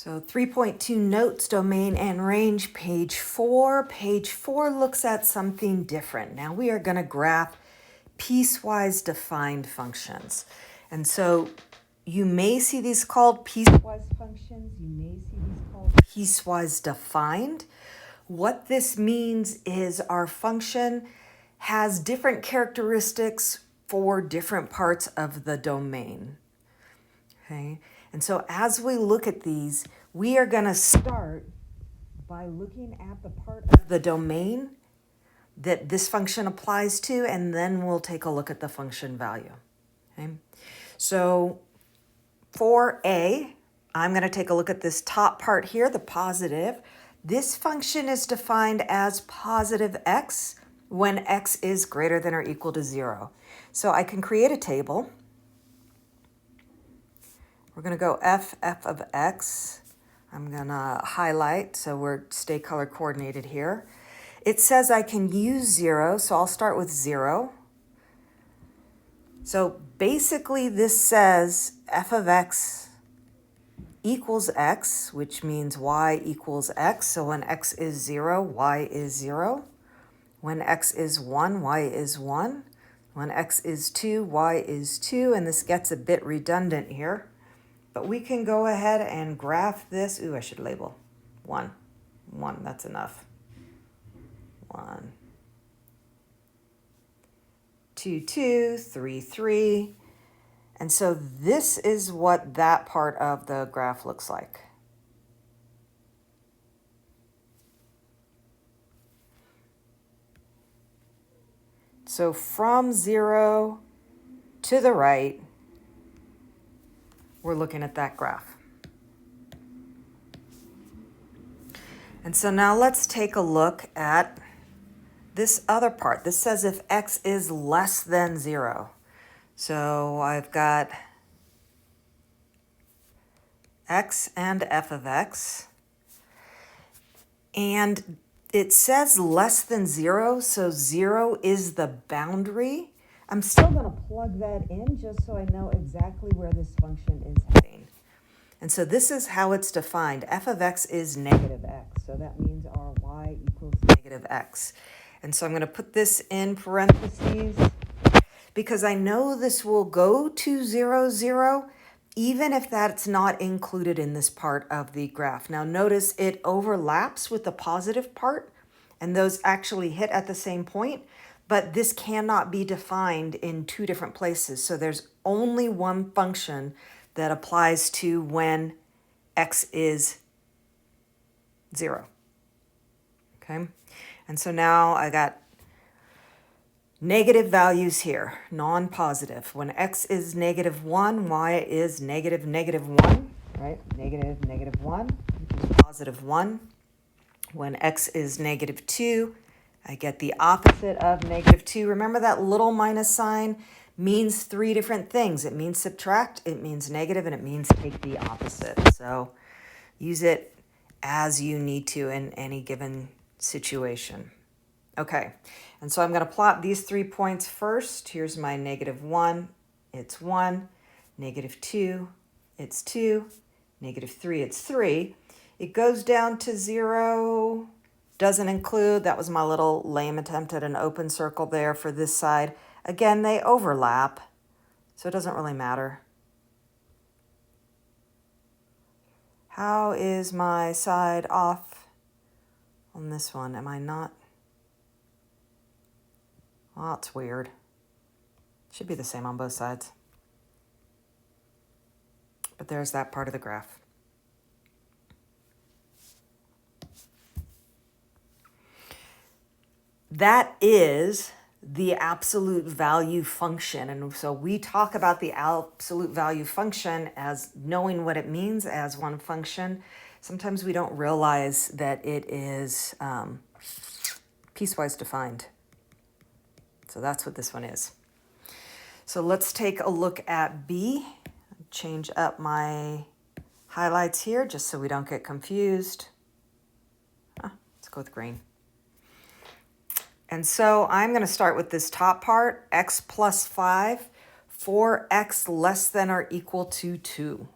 So 3.2 notes, domain and range, page 4. Page 4 looks at something different. Now we are going to graph piecewise defined functions. And so you may see these called piecewise functions. You may see these called piecewise defined. What this means is our function has different characteristics for different parts of the domain. Okay, and so as we look at these, we are going to start by looking at the part of the domain that this function applies to, and then we'll take a look at the function value. Okay, so for A, I'm going to take a look at this top part here, the positive. This function is defined as positive x when x is greater than or equal to 0. So I can create a table. We're going to go f of x. I'm going to highlight so we're stay color coordinated here. It says I can use 0, so I'll start with 0. So basically this says f of x equals x, which means y equals x. So when x is 0, y is 0. When x is 1, y is 1. When x is 2, y is 2. And this gets a bit redundant here. But we can go ahead and graph this. Ooh, I should label 1. 1, that's enough. 1. 2, 2, 3, 3. And so this is what that part of the graph looks like. So from 0 to the right, we're looking at that graph. And so now let's take a look at this other part. This says if x is less than 0. So I've got x and f of x. And it says less than 0, so 0 is the boundary. I'm still going to plug that in just so I know exactly where this function is heading. And so this is how it's defined. F of x is negative x, so that means our y equals negative x. And so I'm going to put this in parentheses because I know this will go to 0, 0, even if that's not included in this part of the graph. Now notice it overlaps with the positive part, and those actually hit at the same point, but this cannot be defined in two different places. So there's only one function that applies to when x is 0. Okay, and so now I got negative values here, non-positive. When x is negative 1, y is negative 1, right? Negative 1, which is positive 1. When x is negative 2, I get the opposite of negative 2. Remember that little minus sign means 3 different things. It means subtract, it means negative, and it means take the opposite. So use it as you need to in any given situation. Okay, and so I'm going to plot these 3 points first. Here's my negative 1, it's 1, negative 2, it's 2, negative 3, it's 3. It goes down to 0, doesn't include, that was my little lame attempt at an open circle there for this side. Again, they overlap, so it doesn't really matter. How is my side off on this one? Am I not? Well, it's weird. Should be the same on both sides. But there's that part of the graph. That is the absolute value function. And so we talk about the absolute value function as knowing what it means as one function. Sometimes we don't realize that it is piecewise defined. So that's what this one is. So let's take a look at B. Change up my highlights here just so we don't get confused. Let's go with green. And so I'm going to start with this top part, x plus 5, for x less than or equal to 2.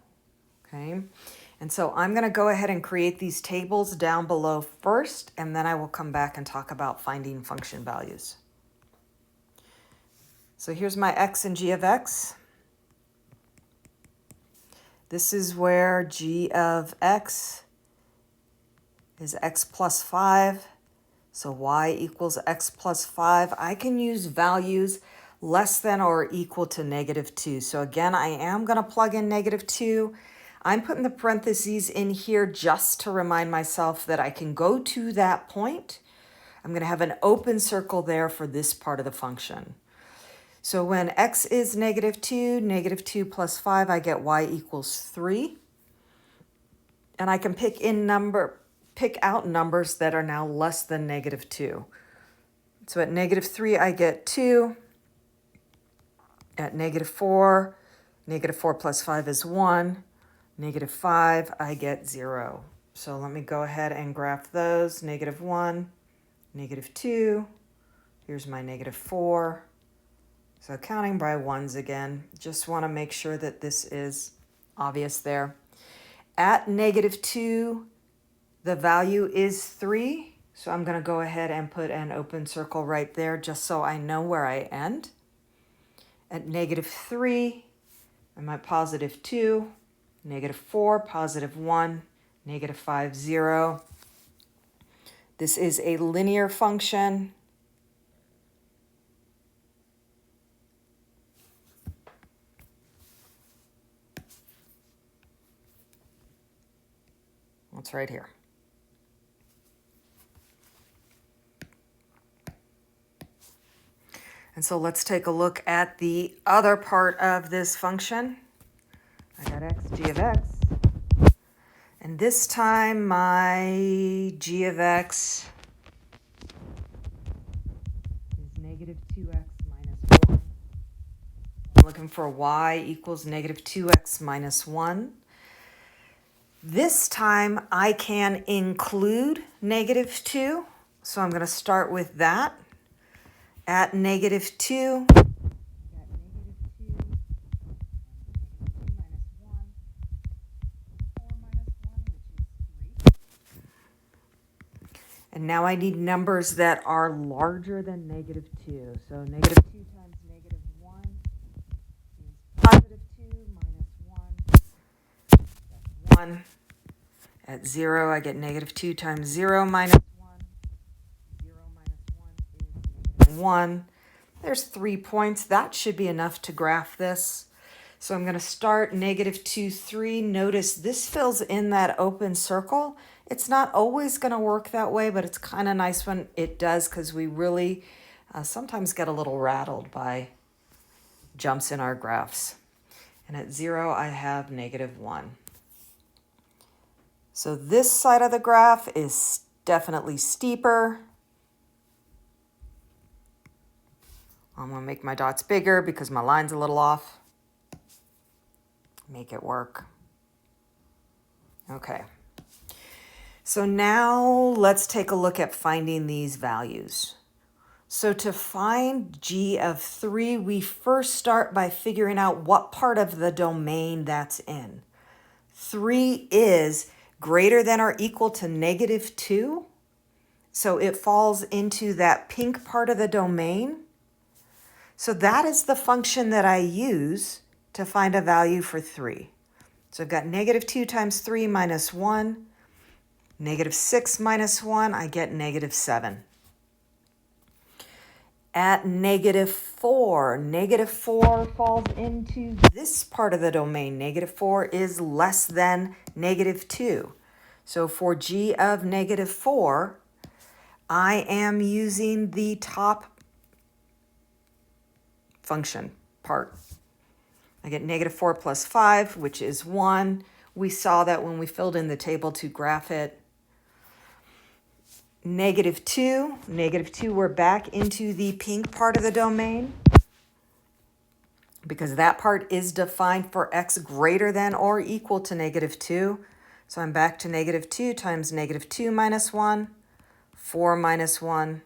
Okay, And so I'm going to go ahead and create these tables down below first, and then I will come back and talk about finding function values. So here's my x and g of x. This is where g of x is x plus 5. So y equals x plus 5. I can use values less than or equal to -2. So again, I am going to plug in -2. I'm putting the parentheses in here just to remind myself that I can go to that point. I'm going to have an open circle there for this part of the function. So when x is -2, -2 plus 5, I get y equals 3. And I can pick out numbers that are now less than -2. So at -3, I get 2. At -4, -4 plus 5 is 1. -5, I get 0. So let me go ahead and graph those. -1, -2. Here's my -4. So counting by ones again. Just want to make sure that this is obvious there. At -2, the value is 3. So I'm going to go ahead and put an open circle right there just so I know where I end. At -3, I'm at +2. -4, +1, -5, 0. This is a linear function. It's right here. And so let's take a look at the other part of this function. I got x, g of x. And this time my g of x is -2x minus 1. I'm looking for y equals -2x minus 1. This time I can include -2. So I'm going to start with that. At -2, and now I need numbers that are larger than -2. So -2 times -1 is +2 minus 1. That's 1. At 0, I get -2 times 0 minus 1. 0 minus 1 is -1. There's 3 points. That should be enough to graph this. So I'm going to start -2, 3. Notice this fills in that open circle. It's not always going to work that way, but it's kind of nice when it does because we really sometimes get a little rattled by jumps in our graphs. And at 0, I have -1. So this side of the graph is definitely steeper. I'm going to make my dots bigger because my line's a little off. Make it work. Okay. So now let's take a look at finding these values. So to find g of 3, we first start by figuring out what part of the domain that's in. 3 is greater than or equal to -2. So it falls into that pink part of the domain. So that is the function that I use to find a value for 3. So I've got -2 times 3 minus 1. -6 minus 1, I get -7. At -4, -4 falls into this part of the domain. -4 is less than -2. So for g of -4, I am using the top function part. I get -4 plus 5, which is 1. We saw that when we filled in the table to graph it. -2, we're back into the pink part of the domain because that part is defined for x greater than or equal to -2. So I'm back to -2 times -2 minus 1. 4 minus 1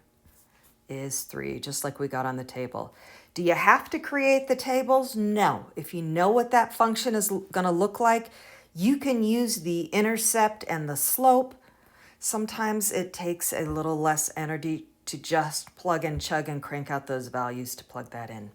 is 3, just like we got on the table. Do you have to create the tables? No. If you know what that function is going to look like, You can use the intercept and the slope. Sometimes it takes a little less energy to just plug and chug and crank out those values to plug that in.